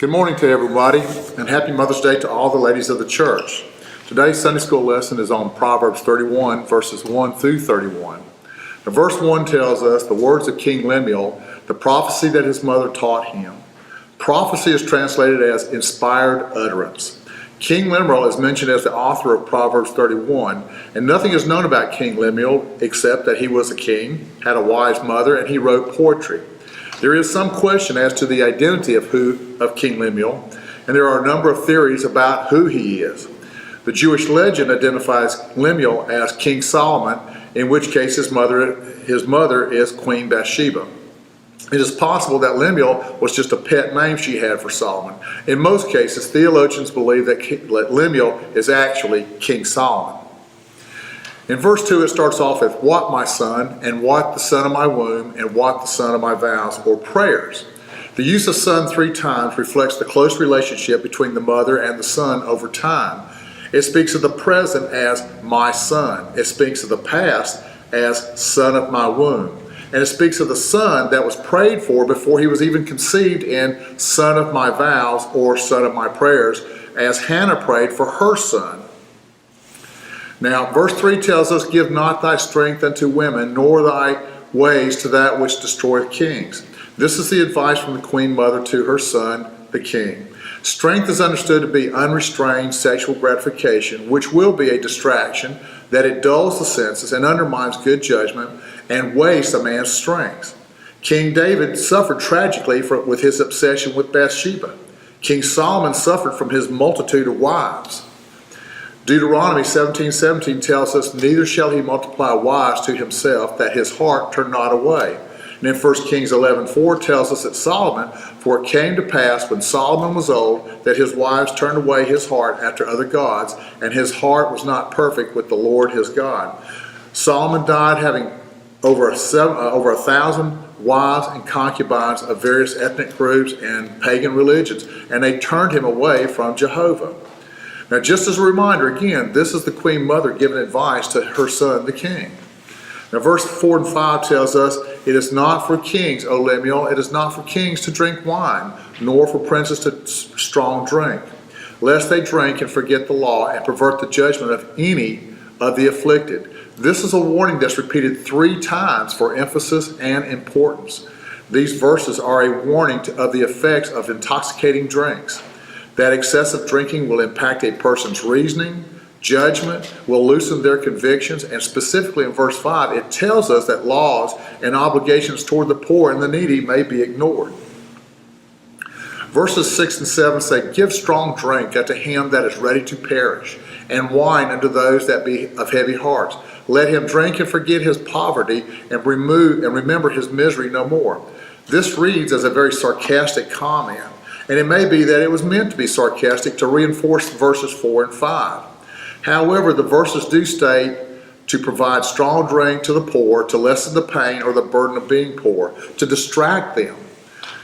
Good morning to everybody, and happy Mother's Day to all the ladies of the church. Today's Sunday school lesson is on Proverbs 31, verses 1 through 31. Now, verse 1 tells us the words of King Lemuel, the prophecy that his mother taught him. Prophecy is translated as inspired utterance. King Lemuel is mentioned as the author of Proverbs 31, and nothing is known about King Lemuel except that he was a king, had a wise mother, and he wrote poetry. There is some question as to the identity of King Lemuel, and there are a number of theories about who he is. The Jewish legend identifies Lemuel as King Solomon, in which case his mother is Queen Bathsheba. It is possible that Lemuel was just a pet name she had for Solomon. In most cases, theologians believe that Lemuel is actually King Solomon. In verse 2, it starts off with, "What, my son, and what the son of my womb, and what the son of my vows," or prayers. The use of son 3 times reflects the close relationship between the mother and the son over time. It speaks of the present as my son. It speaks of the past as son of my womb. And it speaks of the son that was prayed for before he was even conceived in son of my vows or son of my prayers, as Hannah prayed for her son. Now, verse 3 tells us, "Give not thy strength unto women, nor thy ways to that which destroyeth kings." This is the advice from the queen mother to her son, the king. Strength is understood to be unrestrained sexual gratification, which will be a distraction, that it dulls the senses and undermines good judgment and wastes a man's strength. King David suffered tragically with his obsession with Bathsheba. King Solomon suffered from his multitude of wives. Deuteronomy 17:17 tells us, "Neither shall he multiply wives to himself, that his heart turn not away." And in 1 Kings 11:4 tells us that Solomon, "For it came to pass when Solomon was old, that his wives turned away his heart after other gods, and his heart was not perfect with the Lord his God." Solomon died having over 1,000 wives and concubines of various ethnic groups and pagan religions, and they turned him away from Jehovah. Now, just as a reminder, again, this is the queen mother giving advice to her son, the king. Now, verse 4 and 5 tells us, "It is not for kings, O Lemuel, it is not for kings to drink wine, nor for princes to strong drink, lest they drink and forget the law and pervert the judgment of any of the afflicted." This is a warning that's repeated 3 times for emphasis and importance. These verses are a warning of the effects of intoxicating drinks. That excessive drinking will impact a person's reasoning, judgment, will loosen their convictions, and specifically in verse 5, it tells us that laws and obligations toward the poor and the needy may be ignored. Verses 6 and 7 say, "Give strong drink unto him that is ready to perish, and wine unto those that be of heavy hearts. Let him drink and forget his poverty, and remember his misery no more." This reads as a very sarcastic comment. And it may be that it was meant to be sarcastic to reinforce verses 4 and 5. However, the verses do state to provide strong drink to the poor, to lessen the pain or the burden of being poor, to distract them.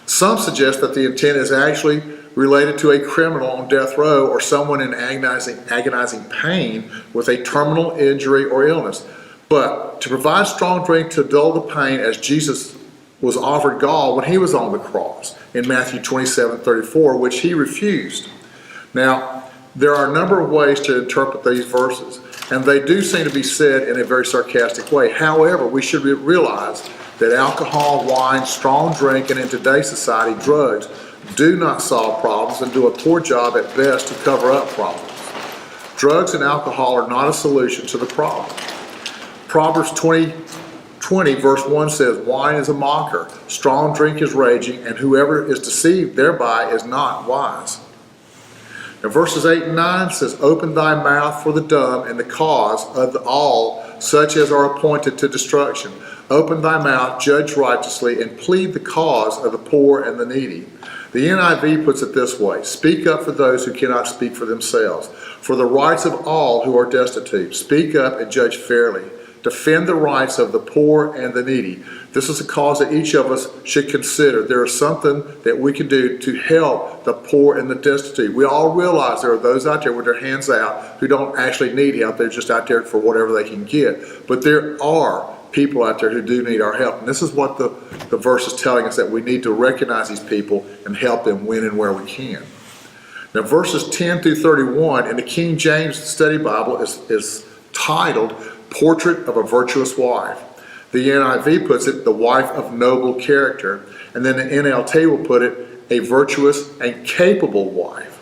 Some suggest that the intent is actually related to a criminal on death row or someone in agonizing pain with a terminal injury or illness. But to provide strong drink to dull the pain, as Jesus was offered gall when he was on the cross in Matthew 27:34, which he refused. Now, there are a number of ways to interpret these verses, and they do seem to be said in a very sarcastic way. However, we should realize that alcohol, wine, strong drink, and in today's society, drugs do not solve problems and do a poor job at best to cover up problems. Drugs and alcohol are not a solution to the problem. Proverbs 20 verse 1 says, "Wine is a mocker, strong drink is raging, and whoever is deceived thereby is not wise." Now verses 8 and 9 says, "Open thy mouth for the dumb and the cause of all such as are appointed to destruction. Open thy mouth, judge righteously, and plead the cause of the poor and the needy." The NIV puts it this way, "Speak up for those who cannot speak for themselves, for the rights of all who are destitute. Speak up and judge fairly. Defend the rights of the poor and the needy." This is a cause that each of us should consider. There is something that we can do to help the poor and the destitute. We all realize there are those out there with their hands out who don't actually need help. They're just out there for whatever they can get. But there are people out there who do need our help. And this is what the verse is telling us, that we need to recognize these people and help them when and where we can. Now, verses 10 through 31 in the King James Study Bible is titled Portrait of a Virtuous Wife. The NIV puts it, the wife of noble character. And then the NLT will put it, a virtuous and capable wife.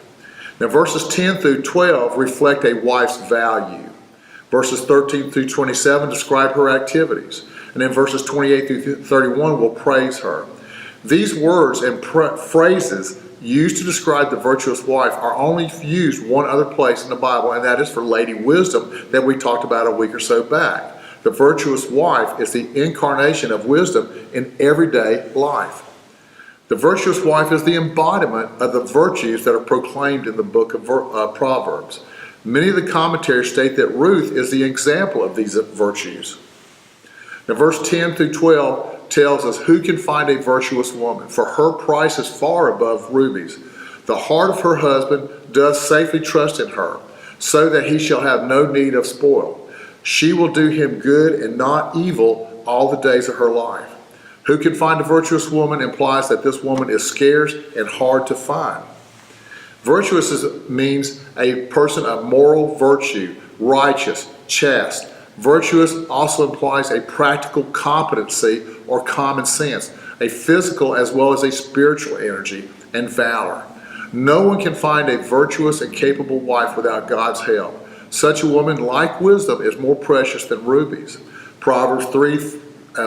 Now, verses 10 through 12 reflect a wife's value. Verses 13 through 27 describe her activities. And then verses 28 through 31 will praise her. These words and phrases used to describe the virtuous wife are only used one other place in the Bible, and that is for Lady Wisdom that we talked about a week or so back. The virtuous wife is the incarnation of wisdom in everyday life. The virtuous wife is the embodiment of the virtues that are proclaimed in the book of Proverbs. Many of the commentaries state that Ruth is the example of these virtues. Now, verse 10 through 12 tells us, who can find a virtuous woman? For her price is far above rubies. The heart of her husband does safely trust in her, so that he shall have no need of spoil. She will do him good and not evil all the days of her life. Who can find a virtuous woman implies that this woman is scarce and hard to find. Virtuous means a person of moral virtue, righteous, chaste. Virtuous also implies a practical competency or common sense, a physical as well as a spiritual energy and valor. No one can find a virtuous and capable wife without God's help. Such a woman, like wisdom, is more precious than rubies. Proverbs 3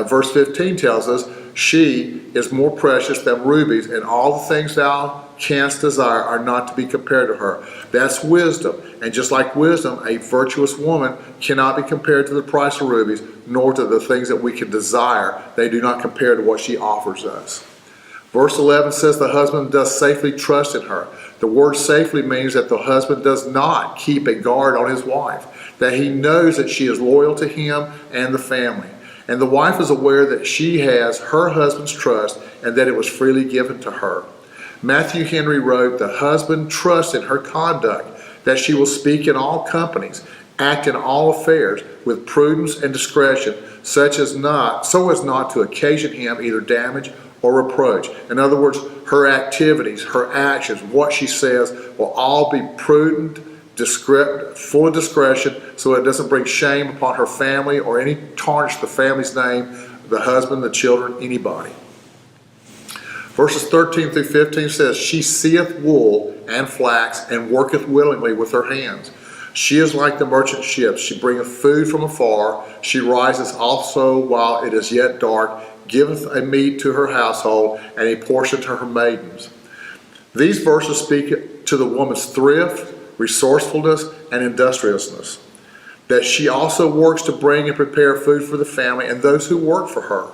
verse 15 tells us, she is more precious than rubies, and all the things thou canst desire are not to be compared to her. That's wisdom. And just like wisdom, a virtuous woman cannot be compared to the price of rubies, nor to the things that we can desire. They do not compare to what she offers us. Verse 11 says the husband does safely trust in her. The word safely means that the husband does not keep a guard on his wife, that he knows that she is loyal to him and the family. And the wife is aware that she has her husband's trust and that it was freely given to her. Matthew Henry wrote, the husband trusts in her conduct, that she will speak in all companies, act in all affairs with prudence and discretion, so as not to occasion him either damage or reproach. In other words, her activities, her actions, what she says will all be prudent, full of discretion, so it doesn't bring shame upon her family or any tarnish the family's name, the husband, the children, anybody. Verses 13 through 15 says, she seeth wool and flax, and worketh willingly with her hands. She is like the merchant ships. She bringeth food from afar. She riseth also while it is yet dark, giveth a meat to her household, and a portion to her maidens. These verses speak to the woman's thrift, resourcefulness, and industriousness, that she also works to bring and prepare food for the family and those who work for her.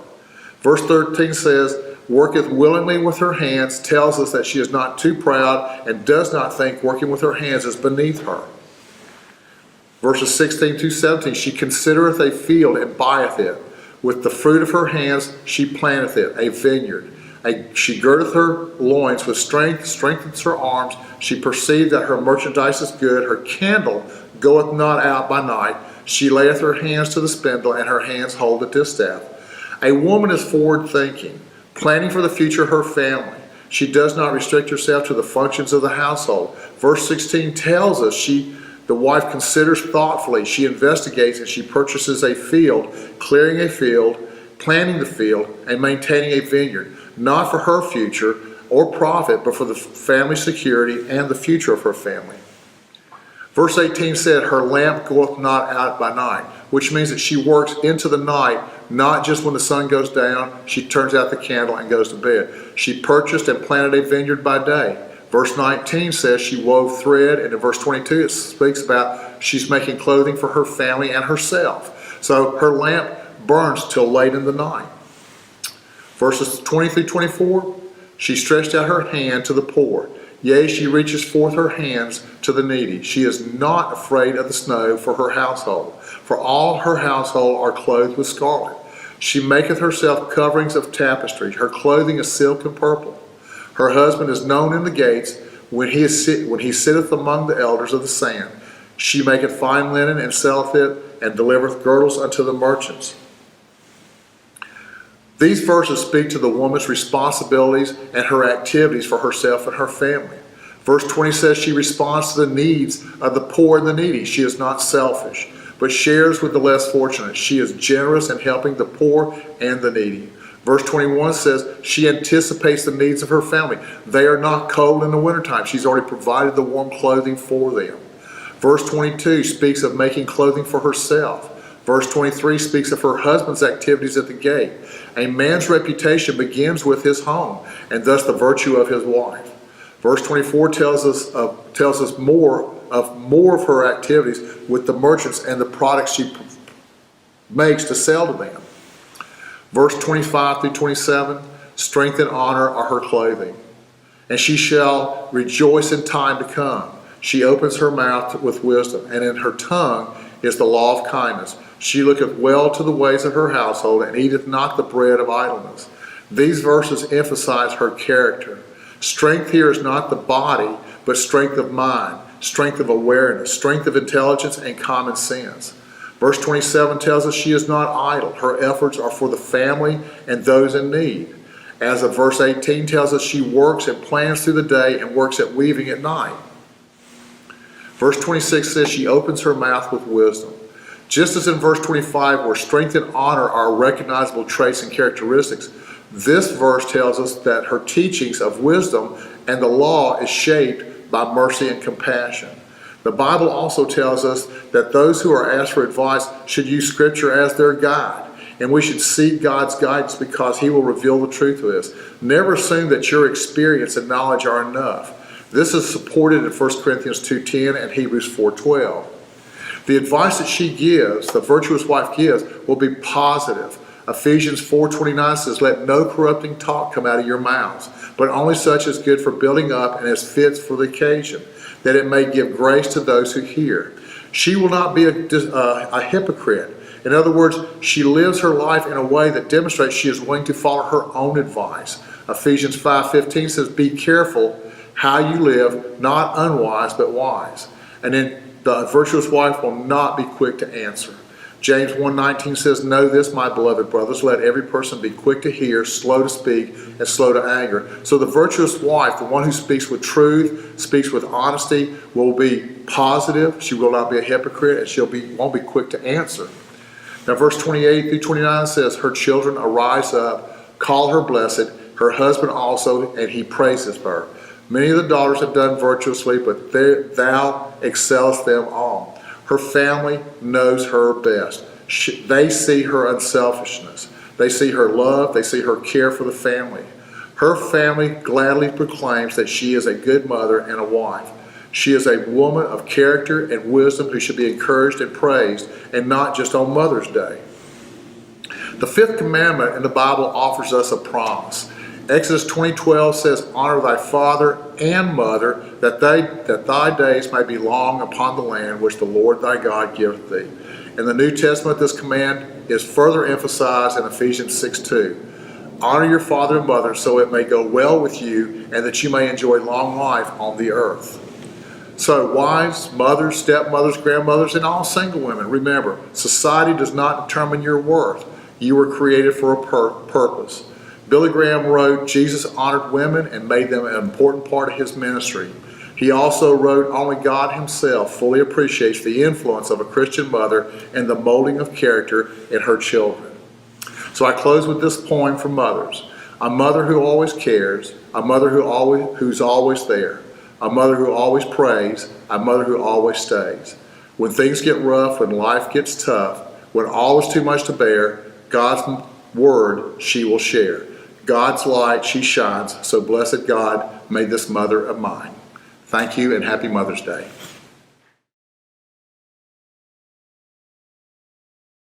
Verse 13 says, worketh willingly with her hands, tells us that she is not too proud and does not think working with her hands is beneath her. Verses 16 to 17, she considereth a field and buyeth it. With the fruit of her hands she planteth it, a vineyard. She girdeth her loins with strength, strengthens her arms. She perceived that her merchandise is good. Her candle goeth not out by night. She layeth her hands to the spindle, and her hands hold the distaff. A woman is forward-thinking, planning for the future of her family. She does not restrict herself to the functions of the household. Verse 16 tells us the wife considers thoughtfully. She investigates, and she purchases a field, clearing a field, planting the field, and maintaining a vineyard, not for her future or profit, but for the family security and the future of her family. Verse 18 said, her lamp goeth not out by night, which means that she works into the night, not just when the sun goes down, she turns out the candle and goes to bed. She purchased and planted a vineyard by day. Verse 19 says she wove thread, and in verse 22 it speaks about she's making clothing for her family and herself. So her lamp burns till late in the night. Verses 20 through 24, she stretched out her hand to the poor. Yea, she reaches forth her hands to the needy. She is not afraid of the snow for her household, for all her household are clothed with scarlet. She maketh herself coverings of tapestry. Her clothing is silk and purple. Her husband is known in the gates when he sitteth among the elders of the sand. She maketh fine linen and selleth it, and delivereth girdles unto the merchants. These verses speak to the woman's responsibilities and her activities for herself and her family. Verse 20 says she responds to the needs of the poor and the needy. She is not selfish, but shares with the less fortunate. She is generous in helping the poor and the needy. Verse 21 says she anticipates the needs of her family. They are not cold in the wintertime. She's already provided the warm clothing for them. Verse 22 speaks of making clothing for herself. Verse 23 speaks of her husband's activities at the gate. A man's reputation begins with his home, and thus the virtue of his wife. Verse 24 tells us more of her activities with the merchants and the products she makes to sell to them. Verse 25 through 27, strength and honor are her clothing, and she shall rejoice in time to come. She opens her mouth with wisdom, and in her tongue is the law of kindness. She looketh well to the ways of her household, and eateth not the bread of idleness. These verses emphasize her character. Strength here is not the body, but strength of mind, strength of awareness, strength of intelligence, and common sense. Verse 27 tells us she is not idle. Her efforts are for the family and those in need. As of verse 18 tells us she works and plans through the day and works at weaving at night. Verse 26 says she opens her mouth with wisdom. Just as in verse 25, where strength and honor are recognizable traits and characteristics, this verse tells us that her teachings of wisdom and the law is shaped by mercy and compassion. The Bible also tells us that those who are asked for advice should use Scripture as their guide, and we should seek God's guidance because He will reveal the truth to us. Never assume that your experience and knowledge are enough. This is supported in 1 Corinthians 2:10 and Hebrews 4:12. The advice that she gives, the virtuous wife gives, will be positive. Ephesians 4:29 says, "Let no corrupting talk come out of your mouths, but only such as good for building up and as fits for the occasion, that it may give grace to those who hear." She will not be a hypocrite. In other words, she lives her life in a way that demonstrates she is willing to follow her own advice. Ephesians 5:15 says, "Be careful how you live, not unwise, but wise." And then the virtuous wife will not be quick to answer. James 1:19 says, "Know this, my beloved brothers, let every person be quick to hear, slow to speak, and slow to anger." So the virtuous wife, the one who speaks with truth, speaks with honesty, will be positive. She will not be a hypocrite, and won't be quick to answer. Now verse 28 through 29 says, "Her children arise up, call her blessed, her husband also, and he praises her. Many of the daughters have done virtuously, but thou excellest them all." Her family knows her best. They see her unselfishness. They see her love. They see her care for the family. Her family gladly proclaims that she is a good mother and a wife. She is a woman of character and wisdom who should be encouraged and praised, and not just on Mother's Day. The fifth commandment in the Bible offers us a promise. Exodus 20:12 says, "Honor thy father and mother, that thy days may be long upon the land which the Lord thy God giveth thee." In the New Testament, this command is further emphasized in Ephesians 6:2. "Honor your father and mother, so it may go well with you, and that you may enjoy long life on the earth." So wives, mothers, stepmothers, grandmothers, and all single women, remember, society does not determine your worth. You were created for a purpose. Billy Graham wrote, "Jesus honored women and made them an important part of his ministry." He also wrote, "Only God himself fully appreciates the influence of a Christian mother and the molding of character in her children." So I close with this poem for mothers. A mother who always cares, a mother who's always there, a mother who always prays, a mother who always stays. When things get rough, when life gets tough, when all is too much to bear, God's word she will share. God's light she shines, so blessed God made this mother of mine. Thank you and happy Mother's Day.